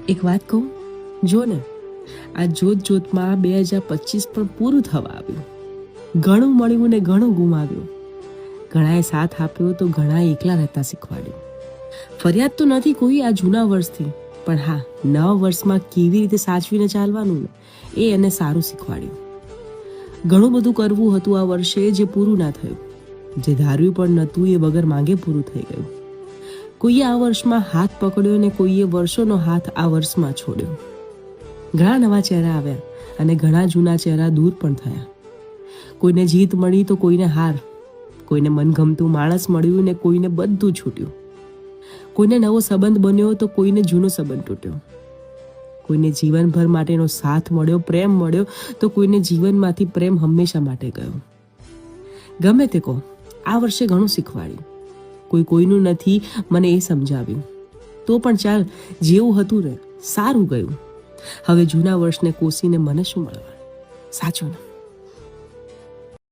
એક વાત કહું, જો ને આ જોતમાં 2025 પણ પૂરું થવા આવ્યું. ઘણું મળ્યું ને ઘણું ગુમાવ્યું. ઘણાએ સાથ આપ્યો તો ઘણાએ એકલા રહેતા શીખવાડ્યું. ફરિયાદ તો નથી કોઈ આ જૂના વર્ષથી, પણ હા, નવા વર્ષમાં કેવી રીતે સાચવીને ચાલવાનું ને એ એને સારું શીખવાડ્યું. ઘણું બધું કરવું હતું આ વર્ષે જે પૂરું ના થયું. જે ધાર્યું પણ નહોતું એ વગર માંગે પૂરું થઈ ગયું. કોઈએ આ વર્ષમાં હાથ પકડ્યો ને કોઈએ વર્ષોનો હાથ આ વર્ષમાં છોડ્યો. ઘણા નવા ચહેરા આવ્યા અને ઘણા જૂના ચહેરા દૂર પણ થયા. કોઈને જીત મળી તો કોઈને હાર, કોઈને મનગમતું માણસ મળ્યું ને કોઈને બધું છૂટ્યું. કોઈને નવો સંબંધ બન્યો તો કોઈને જૂનો સંબંધ તૂટ્યો. કોઈને જીવનભર માટેનો સાથ મળ્યો, પ્રેમ મળ્યો તો કોઈને જીવનમાંથી પ્રેમ હંમેશા માટે ગયો. ગમે તે કહો, આ વર્ષે ઘણું શીખવાડ્યું. કોઈ કોઈનું નથી મને એ સમજાવ્યું. તો પણ ચાલ, જેવું હતું ને સારું ગયું. હવે જૂના વર્ષને કોસીને મને શું મળવાનું? સાચું ને?